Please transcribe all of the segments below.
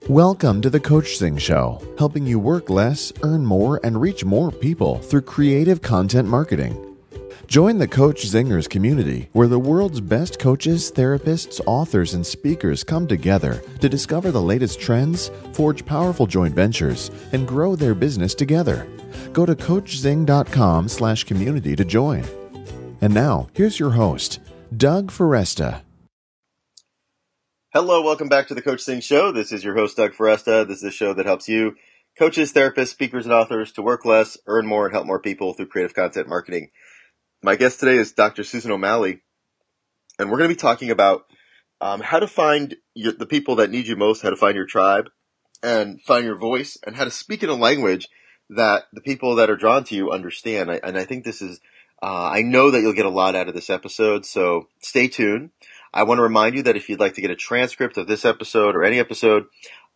Welcome to the Coachzing Show, helping you work less, earn more, and reach more people through creative content marketing. Join the Coach Zingers community, where the world's best coaches, therapists, authors, and speakers come together to discover the latest trends, forge powerful joint ventures, and grow their business together. Go to coachzing.com/community to join. And now, here's your host, Doug Foresta. Hello, welcome back to the Coachzing Show. This is your host, Doug Foresta. This is a show that helps you, coaches, therapists, speakers, and authors, to work less, earn more, and help more people through creative content marketing. My guest today is Dr. Susan O'Malley, and we're going to be talking about how to find the people that need you most, how to find your tribe, and find your voice, and how to speak in a language that the people that are drawn to you understand. And I think this is, I know that you'll get a lot out of this episode, so stay tuned. I want to remind you that if you'd like to get a transcript of this episode or any episode,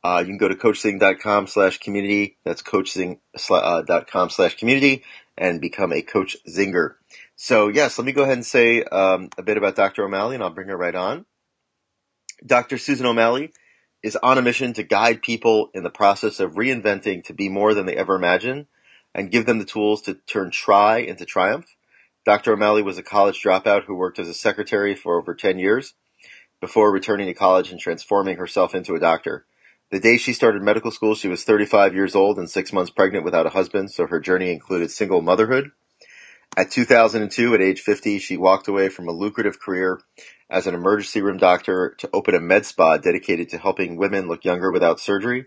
you can go to coachzing.com/community. That's coachzing.com/community and become a Coach Zinger. So yes, let me go ahead and say a bit about Dr. O'Malley, and I'll bring her right on. Dr. Susan O'Malley is on a mission to guide people in the process of reinventing to be more than they ever imagined and give them the tools to turn try into triumph. Dr. O'Malley was a college dropout who worked as a secretary for over 10 years before returning to college and transforming herself into a doctor. The day she started medical school, she was 35 years old and 6 months pregnant without a husband, so her journey included single motherhood. At 2002, at age 50, she walked away from a lucrative career as an emergency room doctor to open a med spa dedicated to helping women look younger without surgery.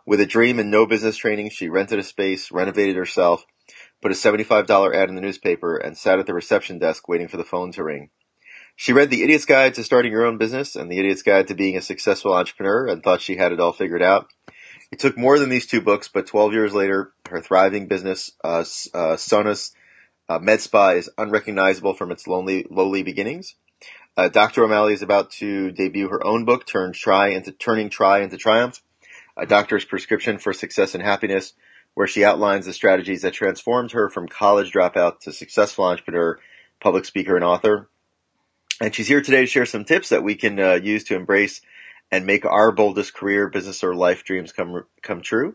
With a dream and no business training, she rented a space, renovated herself, put a $75 ad in the newspaper, and sat at the reception desk waiting for the phone to ring. She read The Idiot's Guide to Starting Your Own Business and The Idiot's Guide to Being a Successful Entrepreneur and thought she had it all figured out. It took more than these two books, but 12 years later, her thriving business, Sonus Med Spa, is unrecognizable from its lowly beginnings. Dr. O'Malley is about to debut her own book, Turning Try into Triumph, A Doctor's Prescription for Success and Happiness, where she outlines the strategies that transformed her from college dropout to successful entrepreneur, public speaker, and author. And she's here today to share some tips that we can use to embrace and make our boldest career, business, or life dreams come true.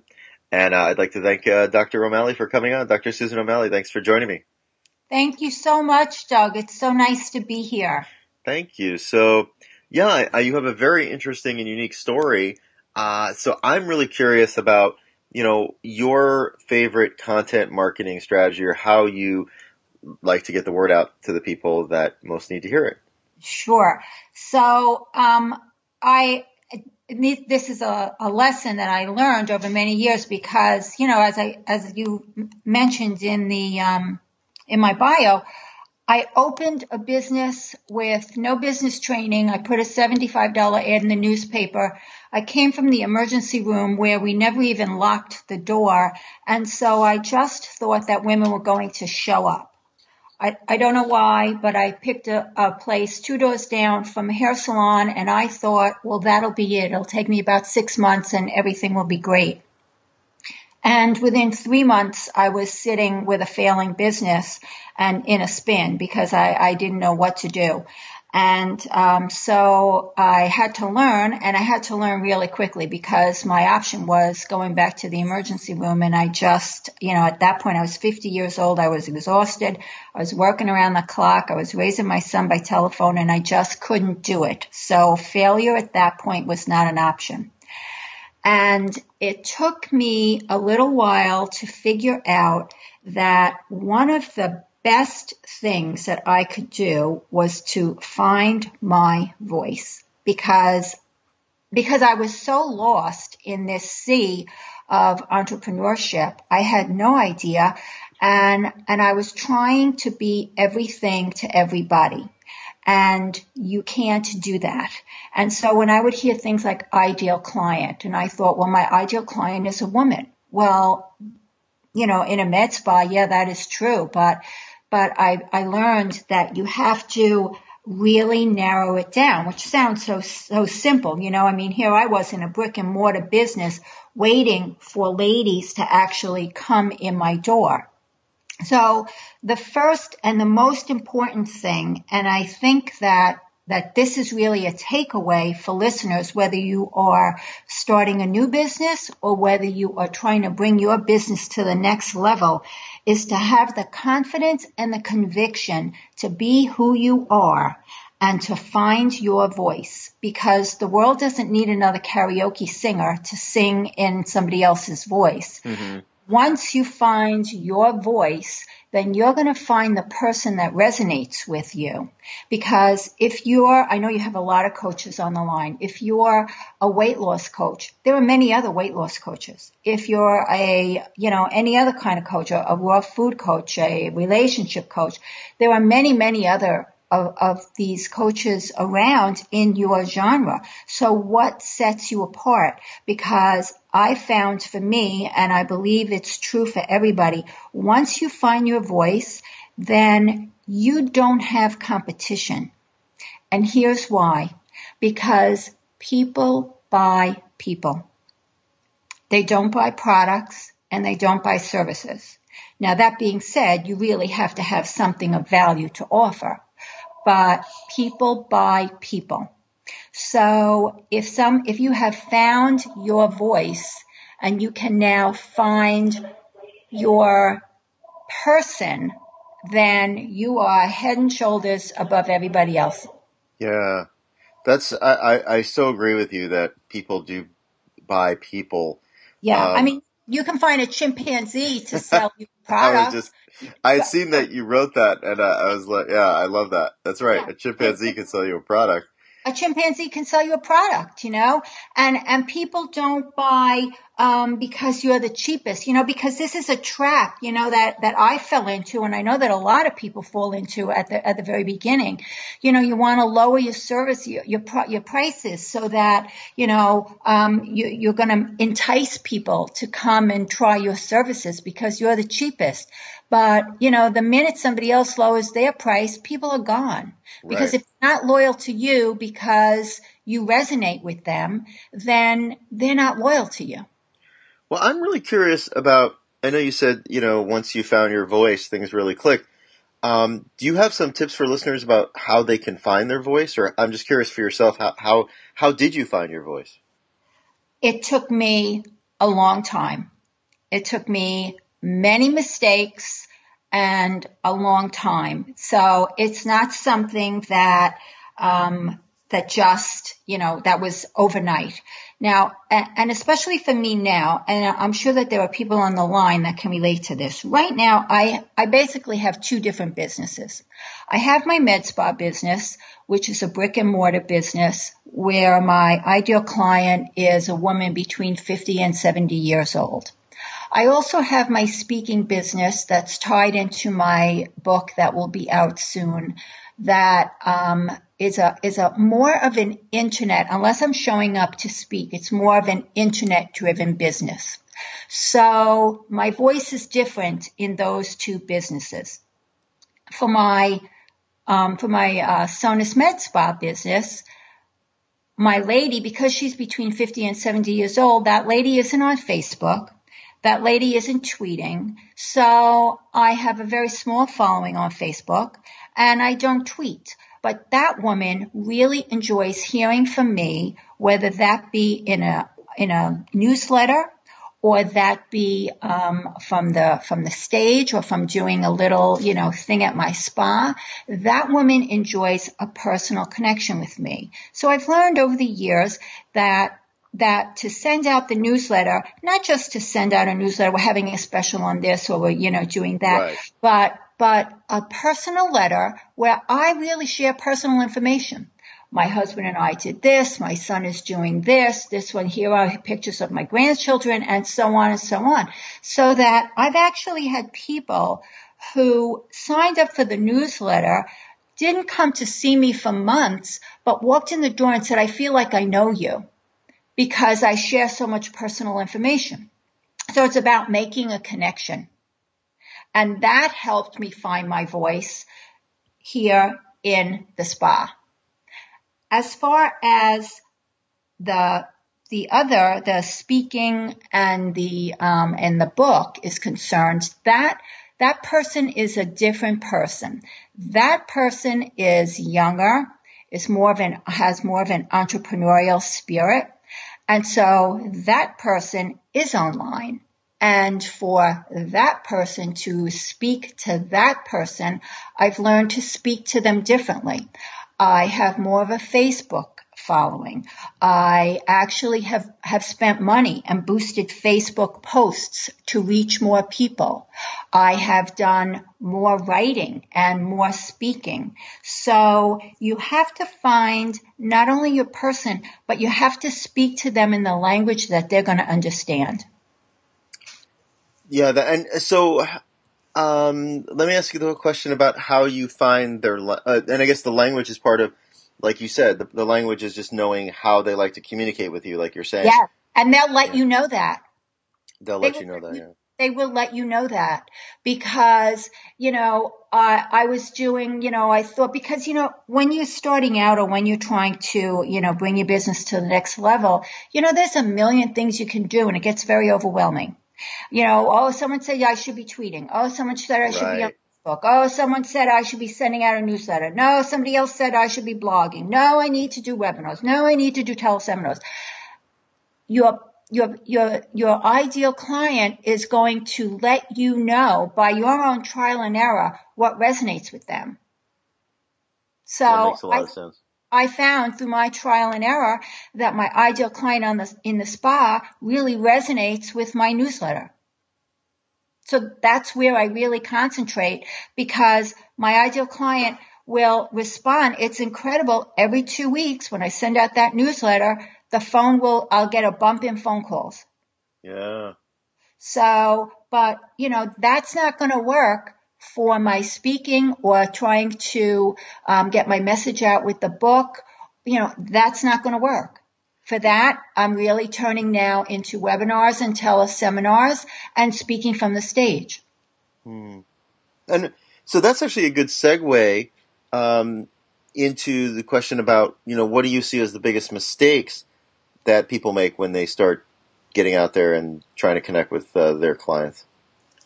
And I'd like to thank Dr. O'Malley for coming on. Dr. Susan O'Malley, thanks for joining me. Thank you so much, Doug. It's so nice to be here. Thank you. So, yeah, you have a very interesting and unique story. So I'm really curious about, your favorite content marketing strategy, or how you like to get the word out to the people that most need to hear it. Sure. So, this is a lesson that I learned over many years because, as you mentioned in my bio, I opened a business with no business training. I put a $75 ad in the newspaper. I came from the emergency room where we never even locked the door. And so I just thought that women were going to show up. I don't know why, but I picked a place 2 doors down from a hair salon, and I thought, well, that'll be it. It'll take me about 6 months and everything will be great. And within 3 months, I was sitting with a failing business and in a spin because I didn't know what to do. And so I had to learn, and I had to learn really quickly because my option was going back to the emergency room. And I just, at that point, I was 50 years old. I was exhausted. I was working around the clock. I was raising my son by telephone, and I just couldn't do it. So failure at that point was not an option. And it took me a little while to figure out that one of the best things that I could do was to find my voice because I was so lost in this sea of entrepreneurship. I had no idea, and I was trying to be everything to everybody. And you can't do that. And so when I would hear things like ideal client, and I thought, well, my ideal client is a woman. Well, in a med spa, yeah, that is true. But I learned that you have to really narrow it down, which sounds so simple. Here I was in a brick and mortar business waiting for ladies to actually come in my door. So the first and the most important thing, and I think that that this is really a takeaway for listeners, whether you are starting a new business or whether you are trying to bring your business to the next level, is to have the confidence and the conviction to be who you are and to find your voice, because the world doesn't need another karaoke singer to sing in somebody else's voice. Mm-hmm. Once you find your voice, then you're going to find the person that resonates with you. Because I know you have a lot of coaches on the line. If you're a weight loss coach, there are many other weight loss coaches. If you're any other kind of coach, a raw food coach, a relationship coach, there are many, many other of these coaches around in your genre. So what sets you apart? Because I found for me, and I believe it's true for everybody, once you find your voice, then you don't have competition. And here's why. Because people buy people. They don't buy products and they don't buy services. Now, that being said, you really have to have something of value to offer. But people buy people. So if you have found your voice and you can now find your person, then you are head and shoulders above everybody else. Yeah, I so agree with you that people do buy people. Yeah, you can find a chimpanzee to sell you products. I had seen that you wrote that, and I was like, yeah, I love that. That's right. Yeah. A chimpanzee can sell you a product. A chimpanzee can sell you a product, and people don't buy, because you're the cheapest, because this is a trap, that I fell into, and I know that a lot of people fall into at the very beginning. You want to lower your service, your prices so that, you're going to entice people to come and try your services because you're the cheapest. But, the minute somebody else lowers their price, people are gone. Because if they're not loyal to you because you resonate with them, then they're not loyal to you. Well, I'm really curious about, I know you said, once you found your voice, things really clicked. Do you have some tips for listeners about how they can find their voice? Or I'm just curious for yourself, how did you find your voice? It took me a long time. It took me many mistakes and a long time. So it's not something that just, that was overnight. Now, and especially for me now, and I'm sure that there are people on the line that can relate to this. Right now, I basically have two different businesses. I have my med spa business, which is a brick and mortar business where my ideal client is a woman between 50 and 70 years old. I also have my speaking business that's tied into my book that will be out soon. That is a more of an internet, unless I'm showing up to speak, it's more of an internet-driven business. So my voice is different in those two businesses. For my Sonus Med Spa business, my lady, because she's between 50 and 70 years old, that lady isn't on Facebook. That lady isn't tweeting. So I have a very small following on Facebook, and I don't tweet. But that woman really enjoys hearing from me, whether that be in a newsletter or that be from the stage or from doing a little, thing at my spa. That woman enjoys a personal connection with me. So I've learned over the years that to send out the newsletter, not just to send out a newsletter, we're having a special on this or we're, doing that, right. but a personal letter where I really share personal information. My husband and I did this, my son is doing this one, here are pictures of my grandchildren, and so on and so on. So that I've actually had people who signed up for the newsletter, didn't come to see me for months, but walked in the door and said, I feel like I know you, because I share so much personal information. So it's about making a connection. And that helped me find my voice here in the spa. As far as the speaking and the book is concerned, that person is a different person. That person is younger. has more of an entrepreneurial spirit. And so that person is online. And for that person to speak to that person, I've learned to speak to them differently. I have more of a Facebook following. I actually have spent money and boosted Facebook posts to reach more people. I have done more writing and more speaking. So you have to find not only your person, but you have to speak to them in the language that they're going to understand. Yeah, and so let me ask you the question about how you find their, and I guess the language is part of, like you said, the language is just knowing how they like to communicate with you, like you're saying. Yeah, and they'll let you know that. They'll let you know that, yeah. They will let you know that because, I was doing, I thought because, when you're starting out or when you're trying to, bring your business to the next level, there's a million things you can do and it gets very overwhelming. Someone said I should be tweeting. Oh, someone said I should be on Facebook. Oh, someone said I should be sending out a newsletter. No, somebody else said I should be blogging. No, I need to do webinars. No, I need to do teleseminars. Your ideal client is going to let you know by your own trial and error what resonates with them. So that makes a lot of sense. I found through my trial and error that my ideal client in the spa really resonates with my newsletter. So that's where I really concentrate because my ideal client will respond. It's incredible. Every 2 weeks when I send out that newsletter, I'll get a bump in phone calls. Yeah. So, but, that's not going to work for my speaking or trying to get my message out with the book. That's not going to work. For that, I'm really turning now into webinars and teleseminars and speaking from the stage. And so that's actually a good segue into the question about, what do you see as the biggest mistakes that people make when they start getting out there and trying to connect with their clients?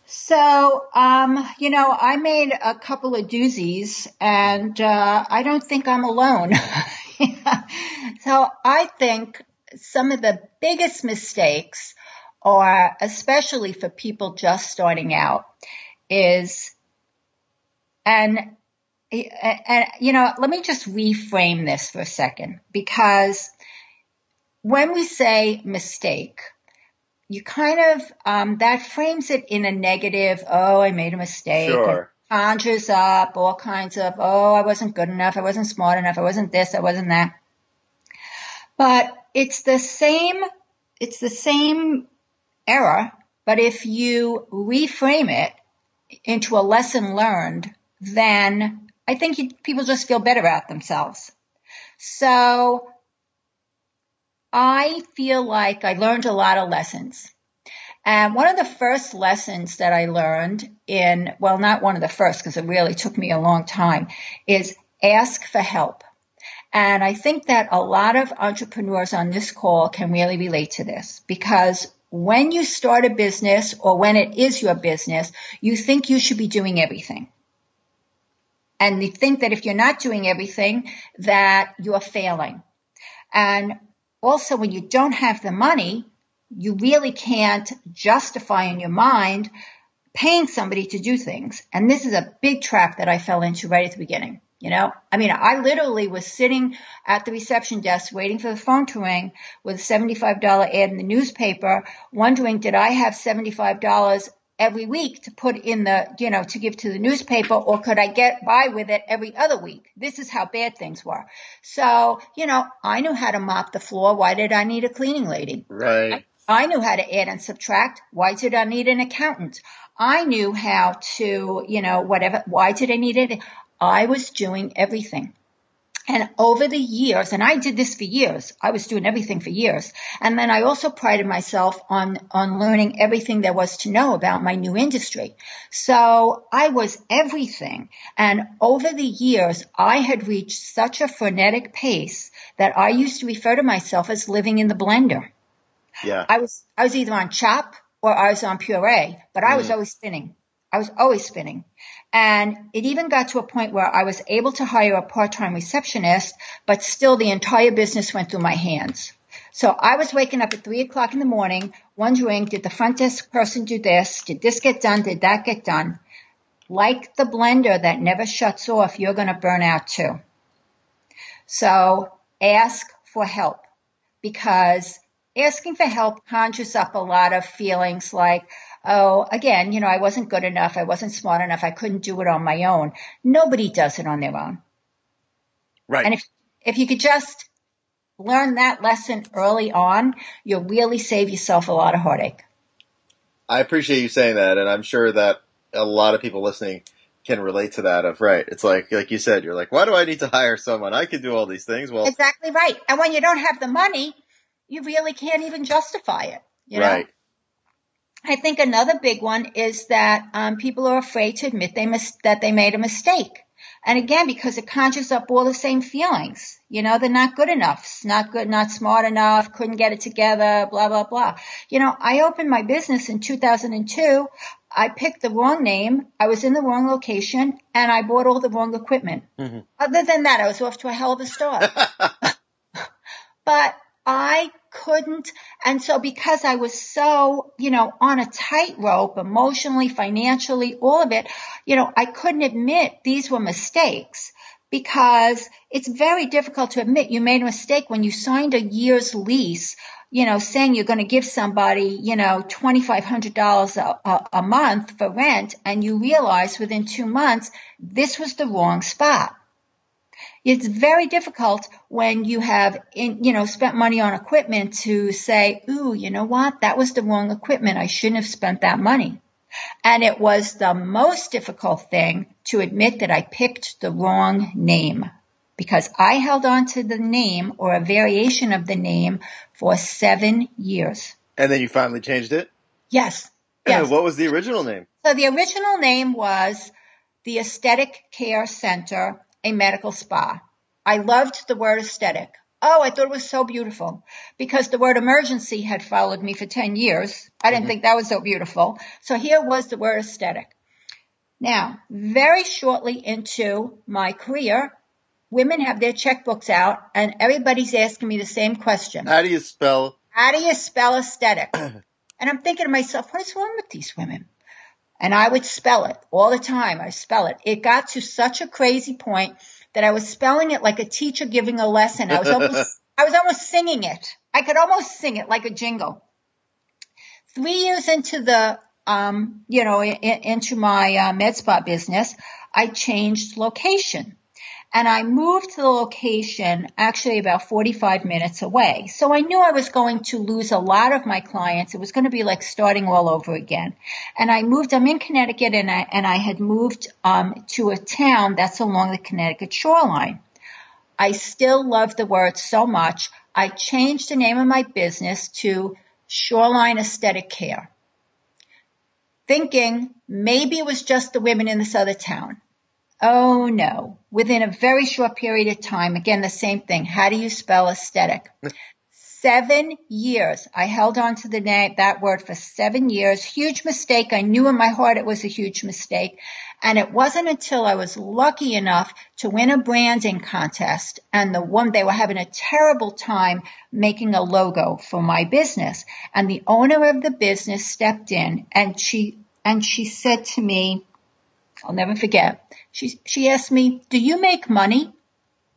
So, I made a couple of doozies and I don't think I'm alone. So I think some of the biggest mistakes are, especially for people just starting out, is, let me just reframe this for a second, because when we say mistake, you kind of, that frames it in a negative, oh, I made a mistake. Sure. Conjures up all kinds of, oh, I wasn't good enough, I wasn't smart enough, I wasn't this, I wasn't that. But it's the same error, but if you reframe it into a lesson learned, then I think people just feel better about themselves. So I feel like I learned a lot of lessons. And one of the first lessons that I learned not one of the first because it really took me a long time, is ask for help. And I think that a lot of entrepreneurs on this call can really relate to this because when you start a business or when it is your business, you think you should be doing everything. And you think that if you're not doing everything, that you're failing. And also when you don't have the money, you really can't justify in your mind paying somebody to do things. And this is a big trap that I fell into right at the beginning. I literally was sitting at the reception desk waiting for the phone to ring with a $75 ad in the newspaper, wondering, did I have $75 every week to put in to give to the newspaper, or could I get by with it every other week? This is how bad things were. So, I knew how to mop the floor. Why did I need a cleaning lady? Right. I knew how to add and subtract. Why did I need an accountant? I knew how to, whatever. Why did I need it? I was doing everything. And over the years, and I did this for years, I was doing everything for years. And then I also prided myself on learning everything there was to know about my new industry. So I was everything. And over the years, I had reached such a frenetic pace that I used to refer to myself as living in the blender. Yeah. I was either on chop or I was on puree, but I was always spinning. I was always spinning. And it even got to a point where I was able to hire a part-time receptionist, but still the entire business went through my hands. So I was waking up at 3 o'clock in the morning, wondering, did the front desk person do this? Did this get done? Did that get done? Like the blender that never shuts off, you're going to burn out too. So ask for help, because asking for help conjures up a lot of feelings like, oh, again, you know, I wasn't good enough. I wasn't smart enough. I couldn't do it on my own. Nobody does it on their own. Right. And if you could just learn that lesson early on, you'll really save yourself a lot of heartache. I appreciate you saying that, and I'm sure that a lot of people listening can relate to that. Right. It's like you said, you're like, why do I need to hire someone? I can do all these things. Well, exactly right. And when you don't have the money, you really can't even justify it. You know? Right. I think another big one is that people are afraid to admit that they made a mistake. And again, because it conjures up all the same feelings. You know, they're not good enough, not good, not smart enough, couldn't get it together, blah, blah, blah. You know, I opened my business in 2002. I picked the wrong name. I was in the wrong location, and I bought all the wrong equipment. Mm-hmm. Other than that, I was off to a hell of a start. But I couldn't. And so because I was so, you know, on a tightrope emotionally, financially, all of it, you know, I couldn't admit these were mistakes, because it's very difficult to admit you made a mistake when you signed a year's lease, you know, saying you're going to give somebody, you know, $2,500 a month for rent, and you realize within 2 months this was the wrong spot. It's very difficult when you have, spent money on equipment to say, ooh, you know what? That was the wrong equipment. I shouldn't have spent that money. And it was the most difficult thing to admit that I picked the wrong name, because I held on to the name or a variation of the name for 7 years. And then you finally changed it? Yes. What was the original name? So the original name was the Aesthetic Care Center, a medical spa. I loved the word aesthetic. Oh, I thought it was so beautiful, because the word emergency had followed me for 10 years. I didn't think that was so beautiful. So here was the word aesthetic. Now, very shortly into my career, women have their checkbooks out, and everybody's asking me the same question. How do you spell aesthetic? And I'm thinking to myself, what is wrong with these women? And I would spell it all the time. I spell it. It got to such a crazy point that I was spelling it like a teacher giving a lesson. I was almost singing it. I could almost sing it like a jingle. 3 years into the, into my med spa business, I changed location. And I moved to the location actually about 45 minutes away. So I knew I was going to lose a lot of my clients. It was going to be like starting all over again. And I'm in Connecticut, and I had moved to a town that's along the Connecticut shoreline. I still love the word so much. I changed the name of my business to Shoreline Aesthetic Care, thinking maybe it was just the women in this other town. Oh, no. Within a very short period of time, again, the same thing. How do you spell aesthetic? 7 years. I held on to that word for 7 years. Huge mistake. I knew in my heart it was a huge mistake. And it wasn't until I was lucky enough to win a branding contest, and they were having a terrible time making a logo for my business. And the owner of the business stepped in, and she said to me, I'll never forget. She asked me, do you make money?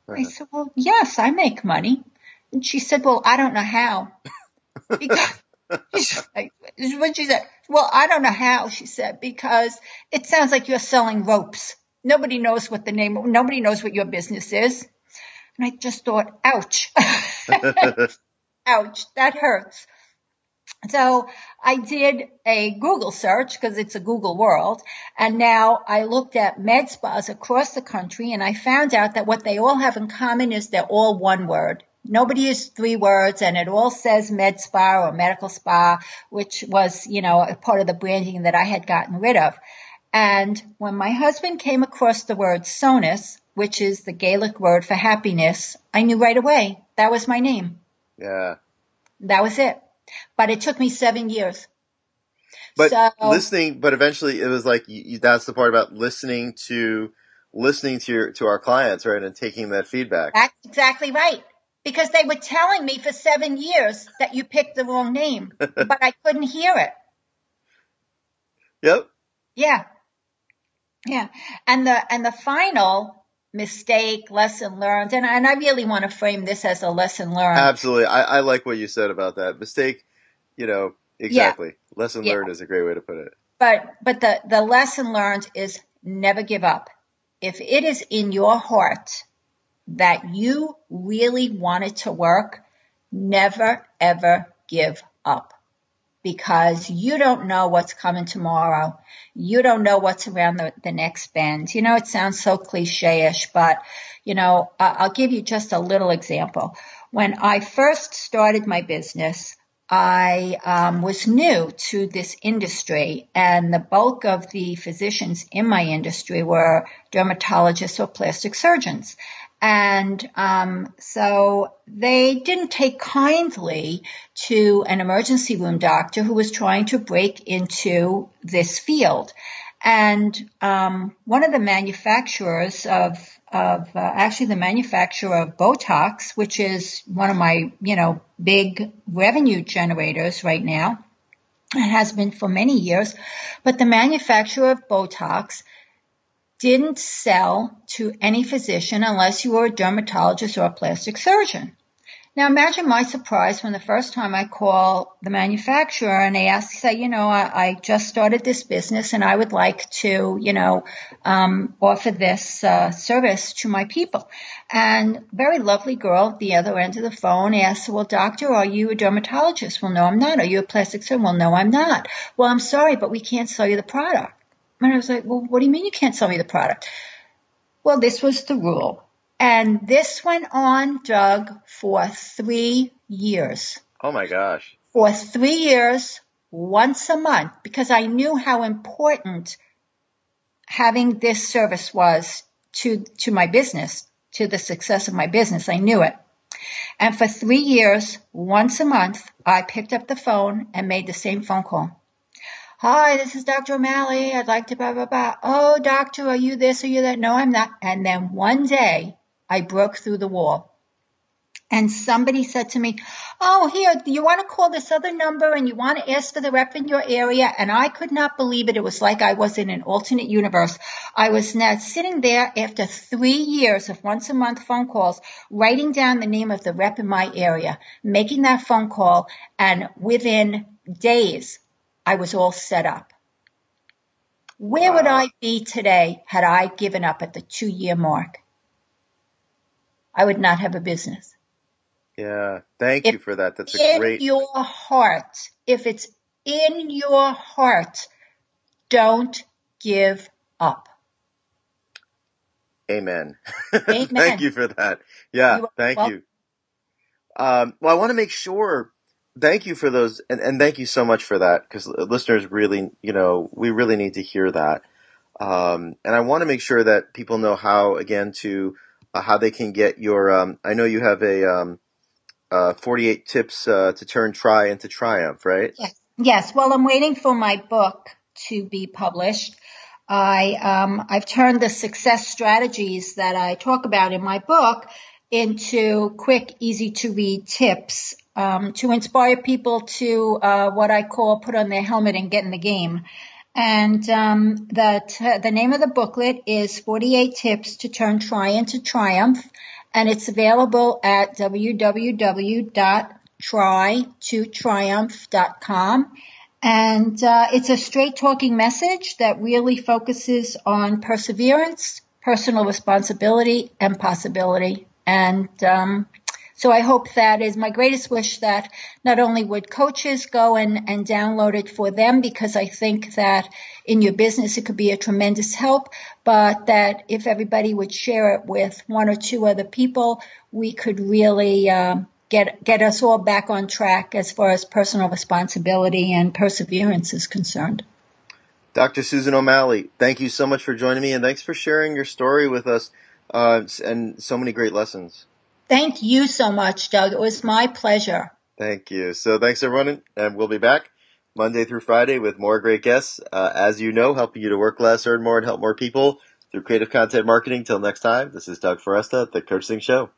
I said, well, yes, I make money. And she said, well, I don't know how. Because when she said, well, I don't know how, she said, because it sounds like you're selling ropes. Nobody knows what your business is. And I just thought, ouch. Ouch, that hurts. So I did a Google search, because it's a Google world, and now I looked at med spas across the country, and I found out that what they all have in common is they're all one word. Nobody is 3 words, and it all says med spa or medical spa, which was, a part of the branding that I had gotten rid of. And when my husband came across the word Sonus, which is the Gaelic word for happiness, I knew right away that was my name. Yeah. That was it. But it took me 7 years. But So listening, but eventually it was like, that's the part about listening to our clients, right? And taking that feedback. that's exactly right. Because they were telling me for 7 years that you picked the wrong name, but I couldn't hear it. Yep. Yeah. Yeah. And the final mistake, lesson learned, and I really want to frame this as a lesson learned. Absolutely. I like what you said about that. Mistake, exactly. Yeah. Lesson Yeah. learned is a great way to put it. But the lesson learned is never give up. If it is in your heart that you really want it to work, never, ever give up. Because you don't know what's coming tomorrow. You don't know what's around the next bend. It sounds so cliche-ish, but, I'll give you just a little example. When I first started my business, I was new to this industry, and the bulk of the physicians in my industry were dermatologists or plastic surgeons. And so they didn't take kindly to an emergency room doctor who was trying to break into this field. And one of the manufacturers actually the manufacturer of Botox, which is one of my, big revenue generators right now, it has been for many years, but the manufacturer of Botox didn't sell to any physician unless you were a dermatologist or a plastic surgeon. Now imagine my surprise when the first time I call the manufacturer and they say, I just started this business and I would like to, offer this service to my people. And very lovely girl at the other end of the phone asked, well, doctor, are you a dermatologist? Well, no, I'm not. Are you a plastic surgeon? Well, no, I'm not. Well, I'm sorry, but we can't sell you the product. And I was like, well, what do you mean you can't sell me the product? Well, this was the rule. And this went on, Doug, for 3 years. Oh my gosh. For 3 years, once a month, because I knew how important having this service was to my business, to the success of my business. I knew it. And for 3 years, once a month, I picked up the phone and made the same phone call. Hi, this is Dr. O'Malley. I'd like to blah, blah, blah. Oh, doctor, are you this? Are you that? No, I'm not. And then one day I broke through the wall and somebody said to me, oh, here, do you want to call this other number and you want to ask for the rep in your area? And I could not believe it. It was like I was in an alternate universe. I was now sitting there after 3 years of once a month phone calls, writing down the name of the rep in my area, making that phone call. And within days, I was all set up. Where would I be today had I given up at the 2-year mark? I would not have a business. Yeah, thank you for that. That's a great. If it's in your heart, don't give up. Amen. Amen. Thank you for that. Yeah, thank you. Well, I want to make sure. Thank you for those, and thank you so much for that, because listeners really, we really need to hear that. And I want to make sure that people know how, again, how they can get your. I know you have a 48 tips to turn try into triumph, right? Yes. Well, I'm waiting for my book to be published. I've turned the success strategies that I talk about in my book into quick, easy to read tips to inspire people to what I call put on their helmet and get in the game. And the name of the booklet is 48 Tips to Turn Try into Triumph, and it's available at www.trytotriumph.com. And it's a straight talking message that really focuses on perseverance, personal responsibility, and possibility. And so I hope that is my greatest wish, that not only would coaches go and download it for them, because I think that in your business it could be a tremendous help, but that if everybody would share it with 1 or 2 other people, we could really get us all back on track as far as personal responsibility and perseverance is concerned. Dr. Susan O'Malley, thank you so much for joining me, and thanks for sharing your story with us and so many great lessons. Thank you so much, Doug. It was my pleasure. Thank you. So thanks, everyone, and we'll be back Monday through Friday with more great guests, as you know, helping you to work less, earn more, and help more people through creative content marketing. Till next time, this is Doug Foresta at the Coachzing Show.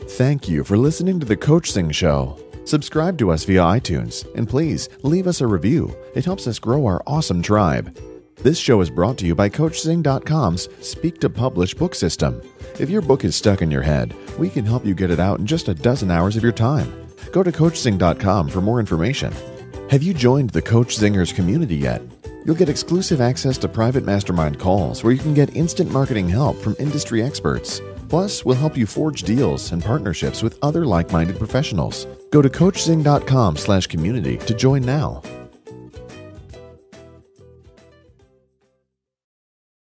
Thank you for listening to the Coachzing Show. Subscribe to us via iTunes, and please leave us a review. It helps us grow our awesome tribe. This show is brought to you by Coachzing.com's Speak to Publish book system. If your book is stuck in your head, we can help you get it out in just a dozen hours of your time. Go to Coachzing.com for more information. Have you joined the Coach Zingers community yet? You'll get exclusive access to private mastermind calls where you can get instant marketing help from industry experts. Plus, we'll help you forge deals and partnerships with other like-minded professionals. Go to Coachzing.com/community to join now.